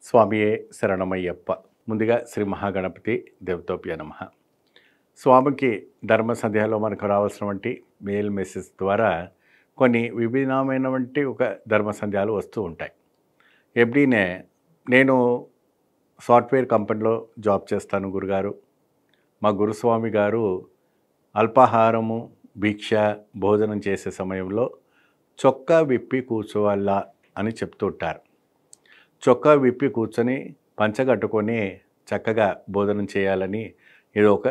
స్వామియే శరణమయ్యప్ప. ముందుగా శ్రీ మహాగణపతి దేవతోప్య నమః. స్వామికి ధర్మ సంధ్యాలో మనకు రావాల్సినటువంటి మెయిల్ మెసేజ్ ద్వారా కొన్ని విభిన్నమైనటువంటి ఒక ధర్మ సంధ్యాలు వస్తూ ఉంటాయి. ఎప్పుడీనే నేను సాఫ్ట్వేర్ కంపెనీలో జాబ్ చేస్తాను గురుగారు. మా గురుస్వామి గారు అల్పాహారము, భిక్ష, భోజనం చేసే సమయంలో చొక్కా విప్పి కూర్చోవాలా అని చెప్తూ ఉంటారు. చొక్కా విప్పి కూర్చొని పంచగట్టుకొని చక్కగా భోజనం చేయాలని ఇది ఒక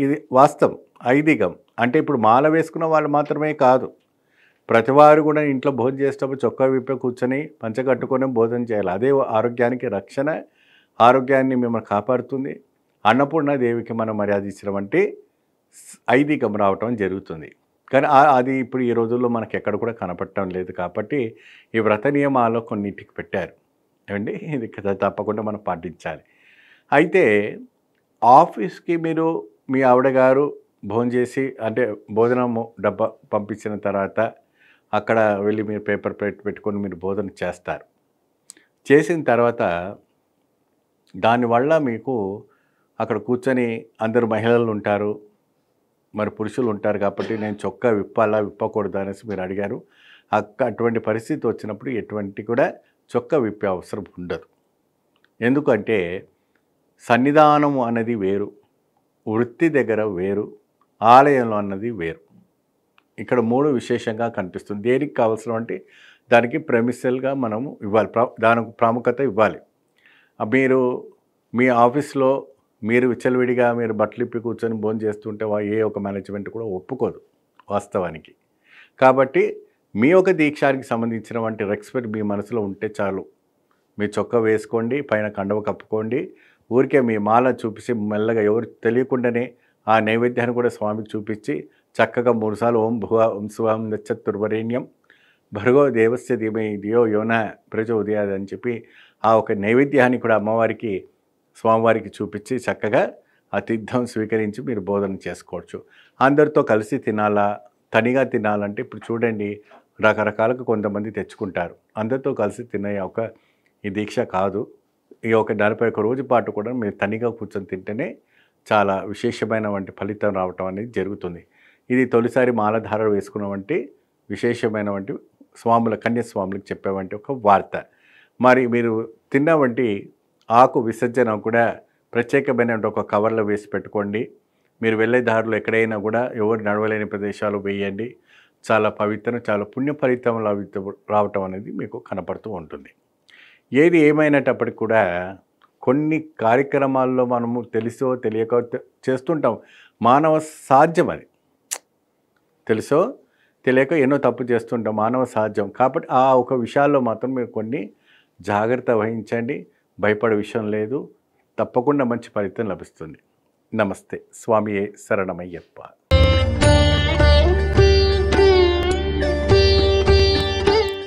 ఇది వాస్తవం, ఐదీగం. అంటే ఇప్పుడు మాల వేసుకున్న వాళ్ళు మాత్రమే కాదు, ప్రతివారు కూడా ఇంట్లో భోజనం చేసేటప్పుడు చొక్కా విప్పి కూర్చొని పంచగట్టుకొని భోజనం చేయాలి. అదే ఆరోగ్యానికి రక్షణ, ఆరోగ్యాన్ని మిమ్మల్ని కాపాడుతుంది. అన్నపూర్ణ దేవికి మనం మర్యాద ఇచ్చినటువంటి ఐదీగం రావటం జరుగుతుంది. కానీ అది ఇప్పుడు ఈ రోజుల్లో మనకి ఎక్కడ కూడా కనపడటం లేదు. కాబట్టి ఈ వ్రత నియమాల్లో కొన్నింటికి పెట్టారు ఏమండి, ఇది తప్పకుండా మనం పాటించాలి. అయితే ఆఫీస్కి మీరు మీ ఆవిడ గారు భోజనం చేసి, అంటే భోజనం డబ్బా పంపించిన తర్వాత అక్కడ వెళ్ళి మీరు పేపర్ ప్లేట్ పెట్టుకొని మీరు భోజనం చేస్తారు. చేసిన తర్వాత దానివల్ల మీకు అక్కడ కూర్చొని అందరు మహిళలు ఉంటారు, మరి పురుషులు ఉంటారు. కాబట్టి నేను చొక్కా విప్పాలా విప్పకూడదు అనేసి మీరు అడిగారు. అటువంటి పరిస్థితి వచ్చినప్పుడు ఎటువంటి కూడా చొక్కా విప్పే అవసరం ఉండదు. ఎందుకంటే సన్నిధానము అన్నది వేరు, వృత్తి దగ్గర వేరు, ఆలయంలో అన్నది వేరు. ఇక్కడ మూడు విశేషంగా కనిపిస్తుంది. దేనికి కావాల్సినటువంటి దానికి ప్రెమిసల్గా మనము ఇవ్వాలి, దానికి ప్రాముఖ్యత ఇవ్వాలి. మీరు మీ ఆఫీస్లో మీరు విచ్చలవిడిగా మీరు బట్టలు ఇప్పి కూర్చొని భోజనం చేస్తుంటే ఏ ఒక మేనేజ్మెంట్ కూడా ఒప్పుకోదు వాస్తవానికి. కాబట్టి మీ యొక్క దీక్షానికి సంబంధించినటువంటి రెస్పెక్ట్ మీ మనసులో ఉంటే చాలు. మీ చొక్కా వేసుకోండి, పైన కండవ కప్పుకోండి, ఊరికే మీ మాల చూపించి మెల్లగా ఎవరు తెలియకుండానే ఆ నైవేద్యాన్ని కూడా స్వామికి చూపించి చక్కగా 3 సార్లు ఓం భువ ఓం శుభం నచ్చతుర్వరేణ్యం భర్గో దేవస్య ధీమహి ధియో యోన ప్రచోదయాత్ అని చెప్పి ఆ ఒక నైవేద్యాన్ని కూడా అమ్మవారికి, స్వామివారికి చూపించి చక్కగా ఆ తీర్థం స్వీకరించి మీరు భోజనం చేసుకోవచ్చు. అందరితో కలిసి తినాలా, తనిగా తినాలంటే ఇప్పుడు చూడండి, రకరకాలుగా కొంతమంది తెచ్చుకుంటారు. అందరితో కలిసి తినే ఒక ఈ దీక్ష కాదు. ఈ ఒక 41 రోజు పాటు కూడా మీరు తనిగా కూర్చొని తింటేనే చాలా విశేషమైనటువంటి ఫలితం రావటం అనేది జరుగుతుంది. ఇది తొలిసారి మాలధార వేసుకున్నవంటి విశేషమైనటువంటి స్వాముల కన్యాస్వాములకు చెప్పేవంటి ఒక వార్త. మరి మీరు తిన్నవంటి ఆకు విసర్జన కూడా ప్రత్యేకమైన ఒక కవర్లో వేసి పెట్టుకోండి. మీరు వెళ్ళే దారిలో ఎక్కడైనా కూడా ఎవరు నడవలేని ప్రదేశాలు వేయండి. చాలా పవిత్రం, చాలా పుణ్య ఫలితం రావటం అనేది మీకు కనపడుతూ ఉంటుంది. ఏది ఏమైనప్పటికీ కూడా కొన్ని కార్యక్రమాల్లో మనము తెలుసో తెలియక చేస్తుంటాం. మానవ సాధ్యం అది, తెలుసో తెలియక ఎన్నో తప్పు చేస్తుంటాం, మానవ సాధ్యం. కాబట్టి ఆ ఒక విషయాల్లో మాత్రం మీరు కొన్ని జాగ్రత్త వహించండి. భయపడే విషయం లేదు, తప్పకుండా మంచి ఫలితం లభిస్తుంది. నమస్తే. స్వామియే శరణమయ్యప్ప.